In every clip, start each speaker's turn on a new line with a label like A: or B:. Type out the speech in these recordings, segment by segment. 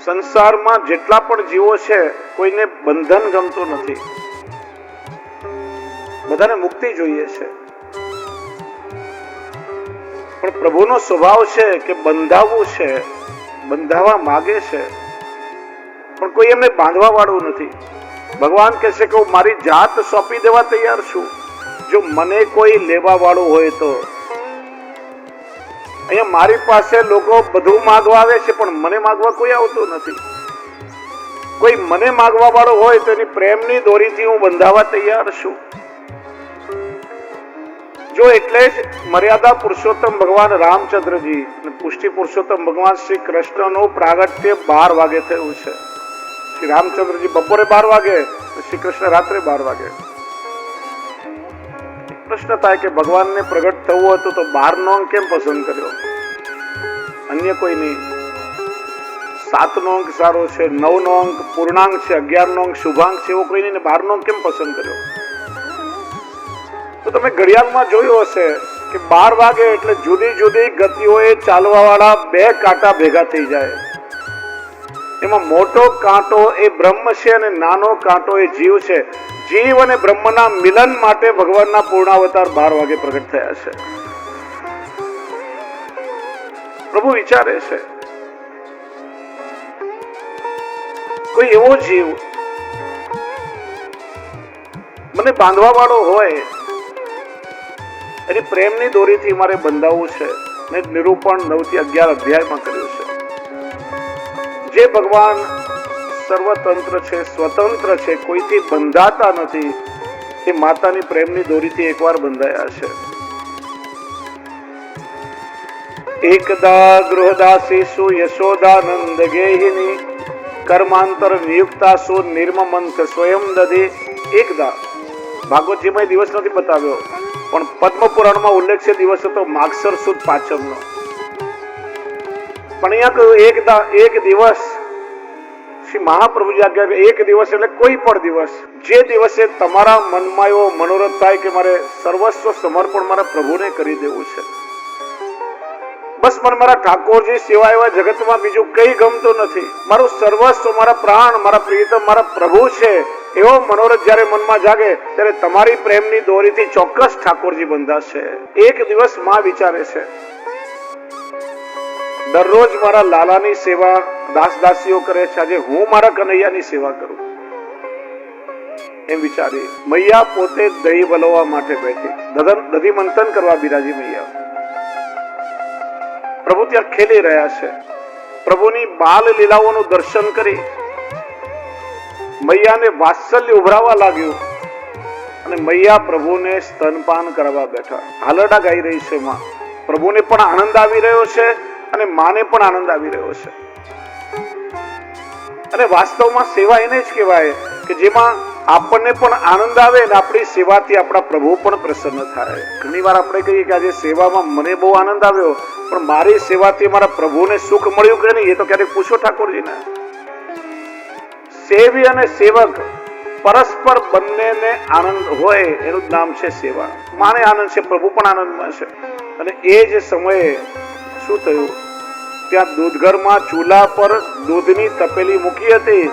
A: સંસારમાં જેટલા પણ જીવો છે કોઈને બંધન ગમતું નથી, બધાને મુક્તિ જોઈએ છે, પણ પ્રભુનો સ્વભાવ છે કે બંધાવવું છે, બંધાવા માગે છે, પણ કોઈ એમને બાંધવા વાળું નથી. ભગવાન કહે છે કે હું મારી જાત સોંપી દેવા તૈયાર છું, જો મને કોઈ લેવા વાળું હોય તો. અહીંયા મારી પાસે લોકો બધું માગવા આવે છે, પણ મને માગવા કોઈ આવતું નથી. કોઈ મને માગવા વાળો હોય તો એની પ્રેમની દોરીથી હું બંધાવા તૈયાર છું. જો એટલે જ મર્યાદા પુરુષોત્તમ ભગવાન રામચંદ્રજી અને પુષ્ટિ પુરુષોત્તમ ભગવાન શ્રી કૃષ્ણનું પ્રાગટ્ય 12 વાગે થયું છે. શ્રી રામચંદ્રજી બપોરે 12 વાગે, શ્રી કૃષ્ણ રાત્રે 12 વાગે. પ્રશ્ન થાય કે ભગવાનને પ્રગટ થવું હતું તો 12 નો અંક કેમ પસંદ કર્યો, અન્ય કોઈ નહીં? 7 નો અંક સારો છે, 9 નો અંક પૂર્ણાંક છે, 11 નો અંક શુભાંક છે, એવો કોઈ નહીં, 12 નો અંક કેમ પસંદ કર્યો? તો તમે ઘડિયાળમાં જોયું હશે કે 12 વાગે એટલે જુદી જુદી ગતિઓએ ચાલવા વાળા 2 કાંટા ભેગા થઈ જાય. એમાં મોટો કાંટો એ બ્રહ્મ છે અને નાનો કાંટો એ જીવ છે. જીવ અને બ્રહ્મના મિલન માટે ભગવાનના પૂર્ણાવતાર 12 વાગે પ્રગટ થયા છે. પ્રભુ વિચારે છે કોઈ એવો જીવ મને બાંધવા વાળો હોય, એની પ્રેમની દોરીથી મારે બંધાવવું છે. મેં નિરૂપણ 9 થી 11 અધ્યાયમાં કર્યું છે. જે ભગવાન સર્વતંત્ર છે, સ્વતંત્ર છે, કોઈથી બંધાતા નથી, એ માતાની પ્રેમની દોરીથી એકવાર બંધાયા છે. એકદા ગૃહદાસીસુ યશોદાનંદ ગેહિની કર્માંતર નિયુક્તાસુ નિર્મમંથ સ્વયં દધી. એકદા ભાગવતજીમાં દિવસ નથી બતાવ્યો, પણ પદ્મ પુરાણમાં ઉલ્લેખ છે દિવસ હતો માગસર સુદ પાંચમનો. પણ અહીંયા કહ્યું એકદા, એક દિવસ. શ્રી મહાપ્રભુજી આજ્ઞા, એક દિવસ એટલે કોઈ પણ દિવસ, જે દિવસે તમારા મનમાં એવો મનોરથ થાય કે મારે સર્વસ્વ સમર્પણ મારા પ્રભુને કરી દેવું છે, બસ મને મારા ઠાકોરજી સિવાય એવા જગતમાં બીજું કઈ ગમતું નથી, મારું સર્વસ્વ, મારા પ્રાણ, મારા પ્રિયતમ મારા પ્રભુ છે, એવો મનોરથ જયારે મનમાં જાગે ત્યારે તમારી પ્રેમની દોરીથી ચોક્કસ ઠાકોરજી બંધાશે. એક દિવસ માં વિચારે છે દરરોજ મારા લાલાની સેવા દાસ દાસીઓ કરે છે, આજે હું મારા કનૈયાની સેવા કરું એમ વિચારી મૈયા પોતે દહીં વલોવા માટે બેઠી, દધી મંથન કરવા બિરાજી મૈયા. પ્રભુ ત્યાં ખેલી રહ્યા છે. પ્રભુની બાલ લીલાઓનું દર્શન કરી મૈયાને વાત્સલ્ય ઉભરાવા લાગ્યું અને મૈયા પ્રભુને સ્તનપાન કરવા બેઠા. હાલરડા ગાઈ રહી છે માં. પ્રભુને પણ આનંદ આવી રહ્યો છે અને માને પણ આનંદ આવી રહ્યો છે. અને વાસ્તવમાં સેવા એને જ કહેવાય કે જેમાં આપણને પણ આનંદ આવે અને આપણી સેવાથી આપણા પ્રભુ પણ પ્રસન્ન થાય. ઘણી વાર આપણે કહીએ કે આજે સેવામાં મને બહુ આનંદ આવ્યો, પણ મારી સેવાથી મારા પ્રભુને સુખ મળ્યું કે નહીં, એ તો ક્યારેક પૂછો ઠાકોરજીને. સેવી અને સેવક પરસ્પર બંનેને આનંદ હોય એનું જ નામ છે સેવા. માને આનંદ છે, પ્રભુ પણ આનંદમાં છે. અને એ જ સમયે શું થયું, ત્યાં દૂધઘરમાં ચૂલા પર દૂધની તપેલી મૂકી હતી,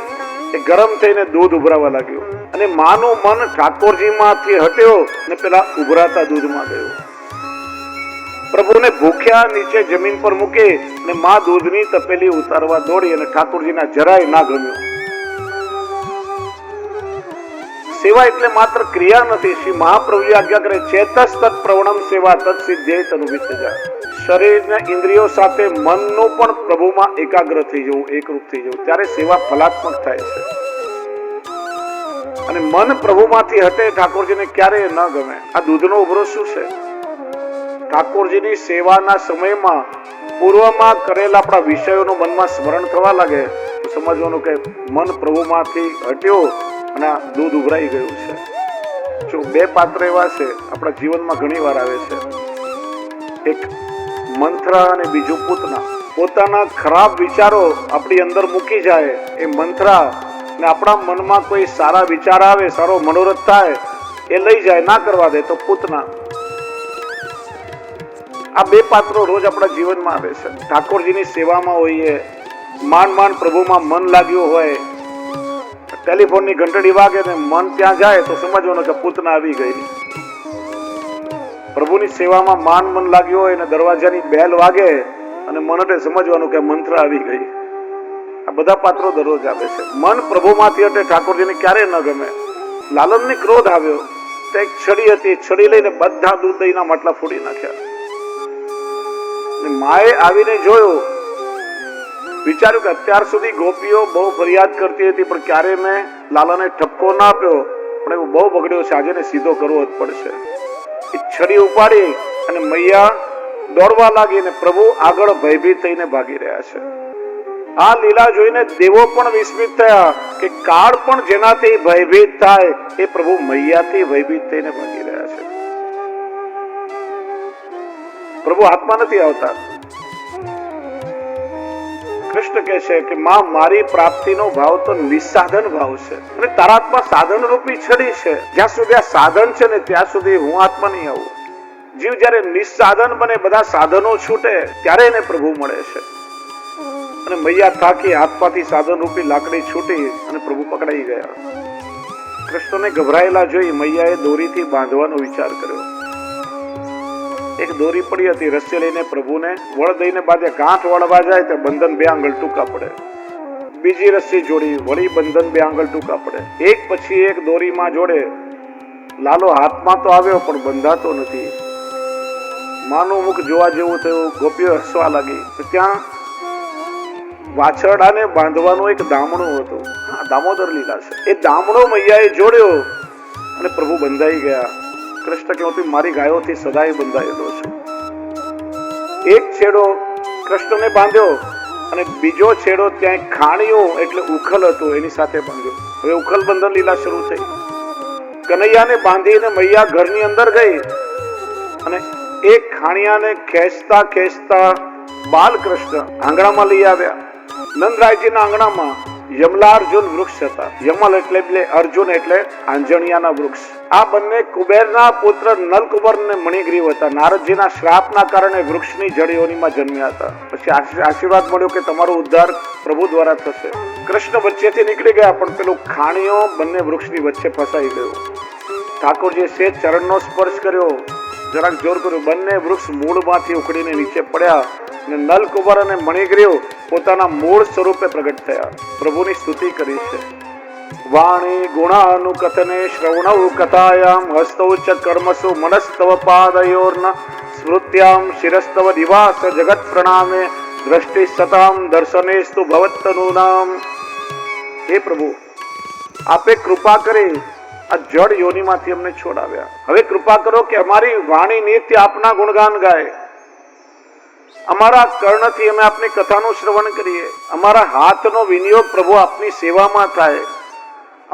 A: એ ગરમ થઈને દૂધ ઉભરાવા લાગ્યું અને માનું મન ઠાકોરજીમાંથી હટ્યો ને પેલા ઉભરાતા દૂધમાં ગયું. પ્રભુને ભૂખ્યા નીચે જમીન પર મૂકી અને માં દૂધની તપેલી ઉતારવા દોડી અને ઠાકોરજીના જરાય ના ગમ્યું. સેવા એટલે માત્ર ક્રિયા નથી. શ્રી મહાપ્રભુજી આજ્ઞા કરે ચેતસ તત્ પ્રવણમ સેવા તત્ સિદ્ધે તનુવિદ્યા. શરીરના ઇન્દ્રિયો સાથે મનનું પણ પ્રભુમાં એકાગ્ર થઈ જવું, એકરૂપ થઈ જવું, ત્યારે સેવા ફલાત્મક થાય છે. અને મન પ્રભુમાંથી હટે ઠાકોરજીને ક્યારેય ન ગમે. આ દૂધનો ઉભરો શું છે? ઠાકોરજીની સેવાના સમયમાં પૂર્વમાં કરેલા આપણા વિષયોનું મનમાં સ્મરણ થવા લાગે તો સમજવાનું કે મન પ્રભુમાંથી હટ્યો અને આ દૂધ ઉભરાઈ ગયું છે. જો 2 પાત્ર એવા છે આપણા જીવનમાં ઘણી વાર આવે છે, એક મંથરા અને બીજું પૂતના. પોતાના ખરાબ વિચારો આપણી અંદર મૂકી જાય એ મંથરા, ને આપણા મનમાં કોઈ સારા વિચાર આવે, સારો મનોરથ થાય એ લઈ જાય, ના કરવા દે તો પૂતના. આ 2 પાત્રો રોજ આપણા જીવનમાં આવે છે. ઠાકોરજીની સેવામાં હોઈએ માંડ પ્રભુમાં મન લાગ્યું હોય, ટેલિફોનની ઘંટડી વાગે ને મન ત્યાં જાય તો સમજવાનું કે પૂતના આવી ગઈ. પ્રભુની સેવામાં મન લાગ્યું હોય ને દરવાજાની બેલ વાગે અને મનને સમજવાનું કે મંત્ર આવી ગઈ. આ બધા પાત્રો દરરોજ આવે છે. મન પ્રભુમાંથી એટલે ઠાકોરજીને ક્યારે ન ગમે. લાલનને ક્રોધ આવ્યો તો એક છડી હતી, છડી લઈને બધા દૂધ દહીંના માટલા ફોડી નાખ્યા. માએ આવીને જોયું, વિચાર્યું કે અત્યાર સુધી ગોપીઓ બહુ ફરિયાદ કરતી હતી પણ ક્યારે મેં લાલાને ઠપકો ના આપ્યો, પણ એવું બહુ બગડ્યો છે, આજે સીધો કરવો જ પડશે. એ છડી ઉપાડી અને મૈયા દોડવા લાગી અને પ્રભુ આગળ ભયભીત થઈને ભાગી રહ્યા છે. આ લીલા જોઈને દેવો પણ વિસ્મિત થયા કે કાળ પણ જેનાથી ભયભીત થાય એ પ્રભુ મૈયાથી ભયભીત થઈને ભાગી રહ્યા છે. પ્રભુ હાથમાં નથી આવતા. કૃષ્ણ કહે છે કે માં મારી પ્રાપ્તિનો ભાવ તો નિસાધન ભાવ છે અને તારા હાથમાં સાધન રૂપી છડી છે. જ્યાં સુધી આ સાધન છે ને ત્યાં સુધી હું આત્મા નહીં આવું. જીવ જયારે નિસાધન બને, બધા સાધનો છૂટે ત્યારે એને પ્રભુ મળે છે. અને મૈયા થાકી હાથમાંથી સાધન રૂપી લાકડી છૂટી અને પ્રભુ પકડાઈ ગયા. કૃષ્ણને ગભરાયેલા જોઈ મૈયાએ દોરીથી બાંધવાનો વિચાર કર્યો. એક દોરી પડી હતી, રસ્સી લઈને પ્રભુને વળ દઈને બાંધે. ગાંઠ વળવા જાય તો બંધન 2 આંગળ ટૂંકા પડે. બીજી રસ્સી જોડી, વળી બંધન 2 આંગળ ટૂંકા પડે. એક પછી એક દોરીમાં જોડે. લાલો હાથમાં તો આવ્યો પણ બંધાતો નથી. માનું મુખ જોવા જેવું થયું. ગોપીઓ હસવા લાગી. ત્યાં વાછરડાને બાંધવાનું એક દામણું હતું. દામોદર લીલા છે. એ દામણો મૈયાએ જોડ્યો અને પ્રભુ બંધાઈ ગયા. કૃષ્ણ કે હું મારી ગાયોથી સદાય બંધાયેલો છું. એક છેડો કૃષ્ણને બાંધ્યો અને બીજો છેડો ત્યાં ખાણીઓ એટલે ઉખલ હતું એની સાથે બાંધ્યો. હવે ઉખલ બંધન લીલા શરૂ થઈ. કનૈયાને બાંધીને મૈયા ઘરની અંદર ગઈ અને એક ખાણિયાને ખેંચતા ખેંચતા બાલકૃષ્ણ આંગણામાં લઈ આવ્યા. નંદરાયજીના આંગણામાં યમલાર્જુન વૃક્ષ હતા. યમલ એટલે અર્જુન એટલે આંજણિયાના વૃક્ષ. આ બંને કુબેરના પુત્ર નલકુબર ને મણિગ્રીવ હતા. નારદજીના શ્રાપના કારણે વૃક્ષની જડીઓનીમાં જન્મ્યા હતા. પછી આશીર્વાદ મળ્યો કે તમારો ઉદ્ધાર પ્રભુ દ્વારા થશે. કૃષ્ણ વચ્ચેથી નીકળી ગયા પણ પેલું ખાણીઓ બંને વૃક્ષની વચ્ચે ફસાઈ ગયું. ઠાકોરજીએ સેજ ચરણનો સ્પર્શ કર્યો, જરાક જોર કર્યું, બંને વૃક્ષ મૂળમાંથી ઉખડીને નીચે પડ્યા અને નલકુબર અને મણિગ્રીવ પોતાના મૂળ સ્વરૂપે પ્રગટ થયા. પ્રભુની સ્તુતિ કરી છે. વાણી ગુણાનુકથને શ્રવણૌ કથાયામ હસ્તૌ ચ કર્મસુ મનસ્તવ પાદયોર્ન સ્મૃત્યામ શિરસ્તવ દિવાસ જગત પ્રણામે દ્રષ્ટિ સતામ દર્શનેસ્તુ ભવત્તનૂનામ. હે પ્રભુ, આપે કૃપા કરી આ જડ યોનિમાંથી અમને છોડાવ્યા. હવે કૃપા કરો કે અમારી વાણી નિત્ય આપના ગુણગાન ગાય. અમારા કર્ણથી અમે આપની કથાનું શ્રવણ કરીએ. અમારા હાથનો વિનિયોગ પ્રભુ આપની સેવામાં થાય.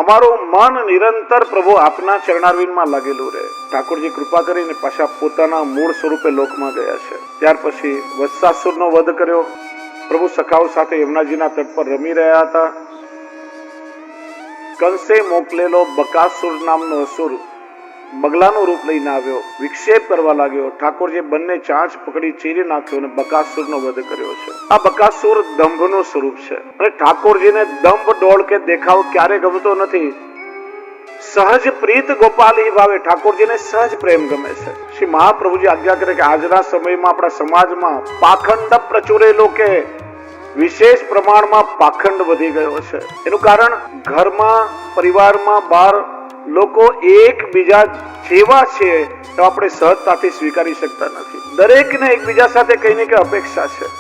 A: અમારું મન નિરંતર પ્રભુ આપના ચરણારવિંદમાં લાગેલું રહે. ઠાકોરજી કૃપા કરીને પાછા પોતાના મૂળ સ્વરૂપે લોકમાં ગયા છે. ત્યાર પછી વત્સાસુરનો વધ કર્યો. પ્રભુ સખાઓ સાથે યમુનાજીના તટ પર રમી રહ્યા હતા. કંસે મોકલેલો બકાસુર નામનો અસુર બગલાનું રૂપ લઈને આવ્યો, વિક્ષેપ કરવા લાગ્યો. ઠાકોરજી બંને ચાંચ પકડી ચીરી નાખ્યો અને બકાસુરનો વધ કર્યો છે. આ બકાસુર દંભનું સ્વરૂપ છે અને ઠાકોરજીને દંભ ડોળ કે દેખાવ ક્યારે ગમતો નથી. સહજ પ્રીત ગોપાલી ભાવે ઠાકોરજીને સહજ પ્રેમ ગમે છે. શ્રી મહાપ્રભુજી આજ્ઞા કરે કે આજના સમયમાં આપણા સમાજમાં પાખંડ પ્રચુરેલો કે વિશેષ પ્રમાણમાં પાખંડ વધી ગયો છે. એનું કારણ ઘરમાં, પરિવારમાં, બહાર લોકો એકબીજા જેવા છે તો આપણે સહજતાથી સ્વીકારી શકતા નથી. દરેકને એકબીજા સાથે કઈ ને કઈ અપેક્ષા છે.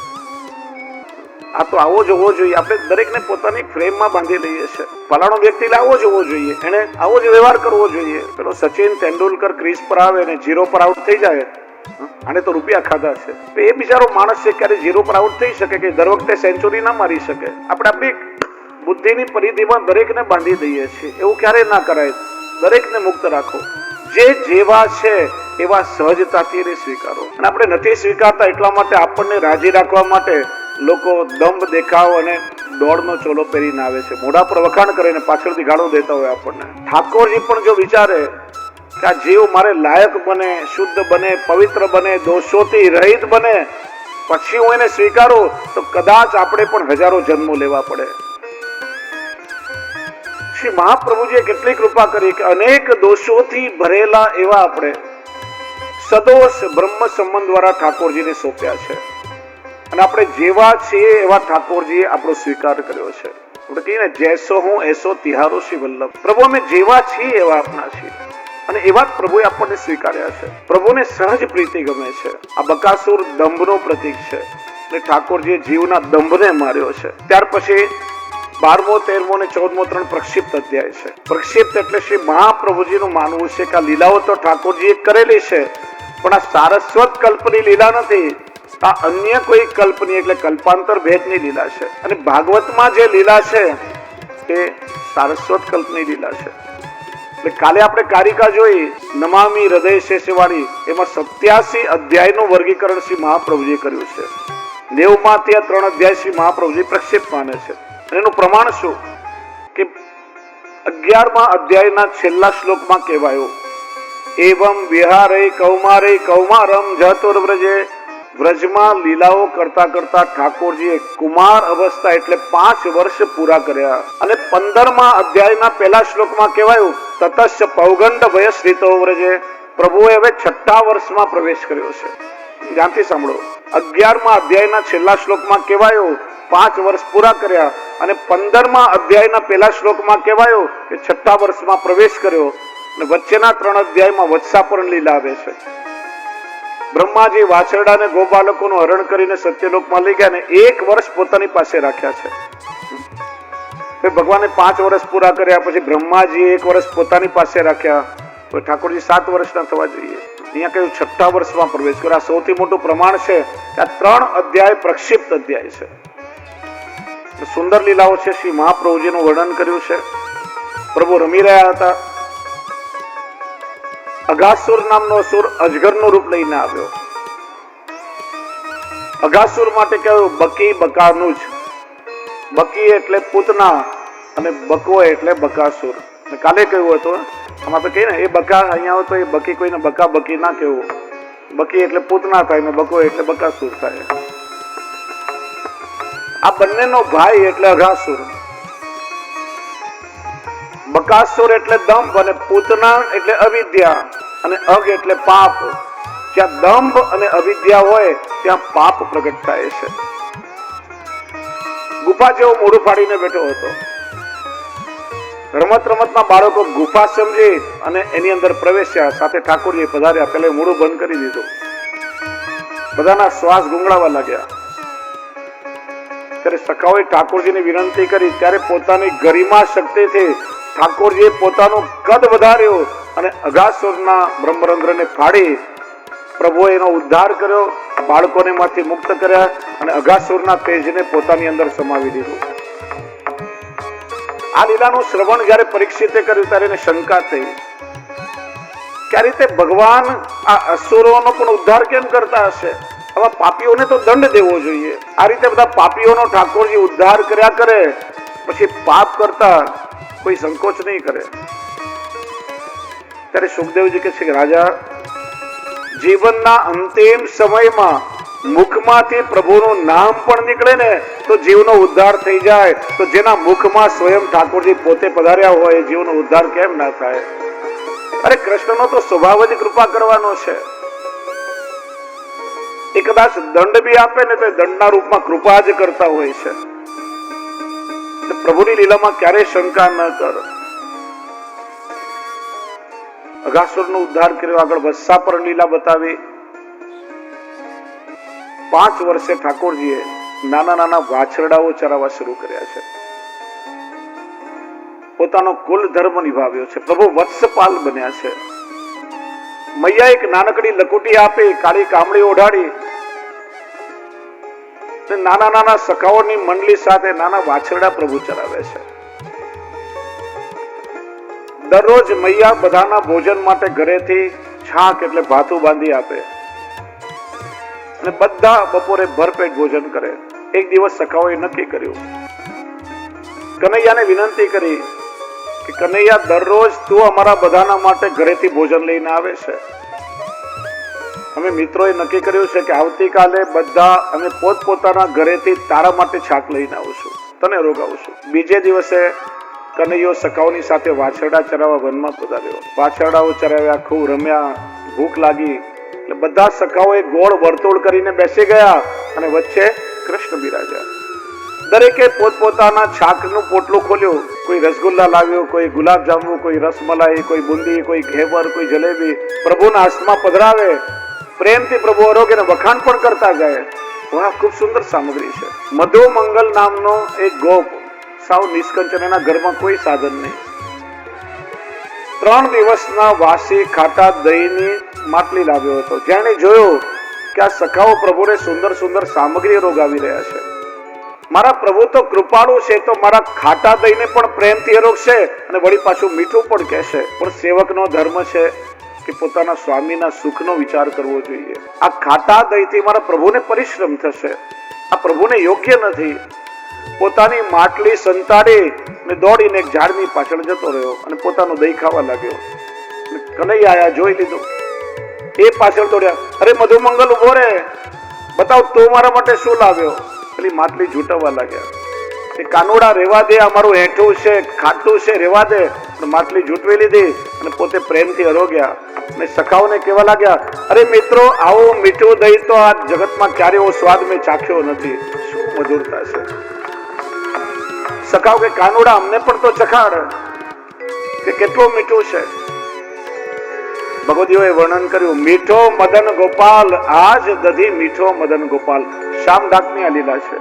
A: આ તો આવો જ હોવો જોઈએ. આપણે દરેકને પોતાની ફ્રેમમાં બાંધી લઈએ છીએ. ફલાણો વ્યક્તિ આવો જ હોવો જોઈએ, એને આવો જ વ્યવહાર કરવો જોઈએ. પેલો સચિન તેંડુલકર ક્રીઝ પર આવે ને 0 પર આઉટ થઈ જાય, આને તો રૂપિયા ખાધા છે. તો એ બિચારો માણસ છે, ક્યારે 0 પર આઉટ થઈ શકે કે દર વખતે સેન્ચુરી ના મારી શકે? આપણે આપણી બુદ્ધિની પરિધિમાં દરેકને બાંધી દઈએ છીએ. એવું ક્યારે ના કરાય. દરેકને મુક્ત રાખો. જે જેવા છે એવા સહજતાથી એને સ્વીકારો. અને આપણે નથી સ્વીકારતા એટલા માટે આપણને રાજી રાખવા માટે લોકો દંભ દેખાવ અને દોડનો ચોલો પહેરીને આવે છે. મોઢા પર વખાણ કરીને પાછળથી ગાળો દેતા હોય આપણને. ઠાકોરજી પણ જો વિચારે કે આ જીવ મારે લાયક બને, શુદ્ધ બને, પવિત્ર બને, દોષોથી રહિત બને, પછી હું એને સ્વીકારું તો કદાચ આપણે પણ હજારો જન્મો લેવા પડે. શ્રી મહાપ્રભુજીએ કેટલી કૃપા કરી કે અનેક દોષોથી ભરેલા એવા આપણે સદોષ બ્રહ્મ સંબંધ દ્વારા ઠાકોરજીને સોંપ્યા છે અને આપણે જેવા છીએ એવા ઠાકોરજીએ આપણો સ્વીકાર કર્યો છે. આપણે કહીએ ને, જૈસો હું એસો તિહારો શ્રી વલ્લભ. પ્રભુ અમે જેવા છીએ એવા આપના છીએ અને એવા જ પ્રભુએ આપણને સ્વીકાર્યા છે. પ્રભુને સહજ પ્રીતિ ગમે છે. આ બકાસુર દંભનો પ્રતીક છે અને ઠાકોરજીએ જીવના દંભને માર્યો છે. ત્યાર પછી 12મો 13મો અને 14મો 3 પ્રક્ષિપ્ત અધ્યાય છે. પ્રક્ષિપ્ત એટલે શ્રી મહાપ્રભુજીનું માનવું છે કે આ લીલાઓ તો ઠાકોરજીએ કરેલી છે, પણ આ સારસ્વત કલ્પની લીલા નથી, આ અન્ય કોઈ કલ્પની એટલે કલ્પાંતર ભેદની લીલા છે. અને ભાગવતમાં જે લીલા છે તે સારસ્વત કલ્પની લીલા છે. એટલે કાલે આપણે કારિકા જોઈ નમામી હૃદય શેષવાળી, એમાં 87 અધ્યાયનું વર્ગીકરણ શ્રી મહાપ્રભુજીએ કર્યું છે. 90 માંથી આ 3 અધ્યાય શ્રી મહાપ્રભુજી પ્રક્ષિપ્ત માને છે. એનું પ્રમાણ શું કે 11મા અધ્યાયના છેલ્લા શ્લોકમાં કહેવાયું, એવમ વિહારે કૌમારે કૌમારમ જતુર્વ્રજે. વ્રજમાં લીલાઓ કરતા કરતા ઠાકોરજીએ કુમાર અવસ્થા એટલે 5 વર્ષ પૂરા કર્યા. અને 15મા અધ્યાયના પહેલા શ્લોકમાં કહેવાયું, તતશ્ચ પૌગંડ વયશ્રિતો વ્રજે. પ્રભુએ હવે 6થા વર્ષમાં પ્રવેશ કર્યો છે. ધ્યાનથી સાંભળો. 11મા અધ્યાયના છેલ્લા શ્લોકમાં કહેવાયું 5 વર્ષ પૂરા કર્યા અને 15મા અધ્યાયના પહેલા શ્લોકમાં કહેવાયું કે 6થા વર્ષમાં પ્રવેશ કર્યો. અને વચ્ચેના 3 અધ્યાયમાં વત્સાપરણ લીલા આવે છે. બ્રહ્માજી વાછરડા અને ગોપાલકોનું હરણ કરીને સત્યલોકમાં લઈ ગયા અને 1 વર્ષ પોતાની પાસે રાખ્યા છે. ભગવાને 5 વર્ષ પૂરા કર્યા, પછી બ્રહ્માજી 1 વર્ષ પોતાની પાસે રાખ્યા, તો ઠાકોરજી 7 વર્ષના થવા જોઈએ. અહીંયા કહ્યું 6થા વર્ષમાં પ્રવેશ કર્યો. આ સૌથી મોટું પ્રમાણ છે કે આ 3 અધ્યાય પ્રક્ષિપ્ત અધ્યાય છે. સુંદર લીલાઓ છે. શ્રી મહાપ્રભુજીનું વર્ણન કર્યું છે. પ્રભુ રમી રહ્યા હતા. અઘાસુર નામનો અસુર અજગરનું રૂપ લઈને આવ્યો. અઘાસુર માટે કહ્યું બકી બકાનું જ. બકી એટલે પૂતના અને બકો એટલે બકાસુર. કાલે કહ્યું હતું, આમ આપણે કહીએ ને એ બકા, અહીંયા હોય તો એ બકી કોઈને બકા બકી ના કહેવું. બકી એટલે પૂતના થાય ને બકો એટલે બકાસુર થાય. આ બંનેનો ભાઈ એટલે અઘાસુર. બકાસુર એટલે દંભ અને પૂતના એટલે અવિદ્યા અને અગ એટલે પાપ. જ્યાં દંભ અને અવિદ્યા હોય ત્યાં પાપ પ્રગટ થાય છે. ગુફા જેવો મોઢું ફાડીને બેઠો હતો. રમત રમતમાં બાળકો ગુફા સમજી અને એની અંદર પ્રવેશ્યા. સાથે ઠાકોરજી પધાર્યા. પેલા મોઢું બંધ કરી દીધું. બધાના શ્વાસ ગુંગળાવા લાગ્યા. ત્યારે સખાઓએ ઠાકોરજીની વિનંતી કરી. ત્યારે પોતાની ગરિમા શક્તિથી ઠાકોરજીએ પોતાનું કદ વધાર્યો અને અઘાસુરના બ્રહ્મરંધ્રને ફાડી પ્રભુએ એનો ઉદ્ધાર કર્યો. બાળકોને માંથી મુક્ત કર્યા અને અઘાસુરના તેજને પોતાની અંદર સમાવી દીધું. આ લીલાનું શ્રવણ જયારે પરીક્ષિતે કર્યું ત્યારે એને શંકા થઈ કે આ રીતે ભગવાન આ અસુરોનો પણ ઉદ્ધાર કેમ કરતા હશે? આવા પાપીઓને તો દંડ દેવો જોઈએ. આ રીતે બધા પાપીઓનો ઠાકોરજી ઉદ્ધાર કર્યા કરે, પછી પાપ કરતા કોઈ સંકોચ નહીં કરે. ત્યારે સુખદેવજી કહે છે કે રાજા, જીવનના અંતિમ સમયમાં મુખમાંથી પ્રભુનું નામ પણ નીકળે ને તો જીવનો ઉદ્ધાર થઈ જાય. તો જેના મુખમાં સ્વયં ઠાકોરજી પોતે પધાર્યા હોય જીવનો ઉદ્ધાર કેમ ના થાય? અરે કૃષ્ણનો તો સ્વભાવ જ કૃપા કરવાનો છે. એ કદાચ દંડ બી આપે ને તો દંડના રૂપમાં કૃપા જ કરતા હોય છે. પ્રભુની લીલામાં ક્યારે શંકા ન કર. અઘાસુરનો ઉદ્ધાર કર્યો. આગળ વત્સાપરણ લીલા બતાવી. 5 વર્ષે ઠાકોરજીએ નાના નાના વાછરડાઓ ચરાવવા શરૂ કર્યા છે. પોતાનો કુલ ધર્મ નિભાવ્યો છે. પ્રભુ વત્સપાલ બન્યા છે. મૈયા એક નાનકડી લકુટી આપી, કાળી કામળી ઓઢાડી, નાના નાના સખાઓની મંડળી સાથે નાના વાછરડા પ્રભુ ચરાવે છે. દરરોજ મૈયા બધાના ભોજન માટે ઘરેથી છાક એટલે ભાથું બાંધી આપે અને બધા બપોરે ભરપેટ ભોજન કરે. એક દિવસ સખાઓએ નક્કી કર્યું, કનૈયાને વિનંતી કરી કે કનૈયા, દરરોજ તું અમારા બધાના માટે ઘરેથી ભોજન લઈને આવે છે, અમે મિત્રોએ નક્કી કર્યું છે કે આવતીકાલે બધા અમે પોતપોતાના ઘરેથી તારા માટે છાક લઈને આવશું, તને રોગાવશું. બીજે દિવસે કનૈયો સખાઓની સાથે વાછરડા ચરાવવા વનમાં પધાર્યો. વાછરડાઓ ચરાવ્યા, ખૂબ રમ્યા, ભૂખ લાગી એટલે બધા સખાઓએ ગોળ વર્તુળ કરીને બેસી ગયા અને વચ્ચે કૃષ્ણ બિરાજ્યા. દરેકે પોતપોતાના છાકનું પોટલું ખોલ્યું. કોઈ રસગુલ્લા લાવ્યો, કોઈ ગુલાબજાંબુ, કોઈ રસમલાઈ, કોઈ બુંદી, કોઈ ઘેવર, કોઈ જલેબી. પ્રભુના હાથમાં પધરાવે, પ્રેમથી પ્રભુ આરોગ્યને વખાણ પણ કરતા જાય. વાહ, ખૂબ સુંદર સામગ્રી છે. મધુ મંગલ નામનો એક ગોપ, સાવ નિષ્કંચન, એના ઘરમાં કોઈ સાધન નહીં. 3 દિવસના વાસી ખાટા દહીંની માટલી લાવ્યો હતો. જેણે જોયું કે આ સખાઓ પ્રભુને સુંદર સુંદર સામગ્રી રોગાવી રહ્યા છે, મારા પ્રભુ તો કૃપાળુ છે, તો મારા ખાટા દહીંને પણ પ્રેમથી આરોગશે અને વળી પાછું મીઠું પણ કહેશે. પણ સેવકનો ધર્મ છે કે પોતાના સ્વામીના સુખનો વિચાર કરવો જોઈએ. આ ખાટા દહીંથી મારા પ્રભુને પરિશ્રમ થશે, આ પ્રભુને યોગ્ય નથી. પોતાની માટલી સંતાડી ને દોડીને એક ઝાડની પાછળ જતો રહ્યો અને પોતાનું દહીં ખાવા લાગ્યો. કનૈયા આયા, જોઈ લીધું, એ પાછળ દોડ્યા. અરે મધુમંગલ ઉભો રે, બતાવ તું મારા માટે શું લાવ્યો. પેલી માટલી ઝૂંટવવા લાગ્યા. એ કાનુડા રેવા દે, અમારું હેઠું છે, ખાટું છે, રેવા દે. પણ માટલી ઝૂંટવી લીધી અને પોતે પ્રેમથી આરોગ્યા અને સખાઓને કહેવા લાગ્યા, અરે મિત્રો, આવું મીઠું દહીં તો આ જગતમાં ક્યારે એવો સ્વાદ મેં ચાખ્યો નથી. શું મધુરતા છે. સખાઓ કે કાનુડા અમને પણ તો ચખાડ કે કેટલું મીઠું છે. ભગવદીઓએ વર્ણન કર્યું, મીઠો મદન ગોપાલ, આજ દધી મીઠો મદન ગોપાલ. શ્યામ ડાકની આ લીલા છે.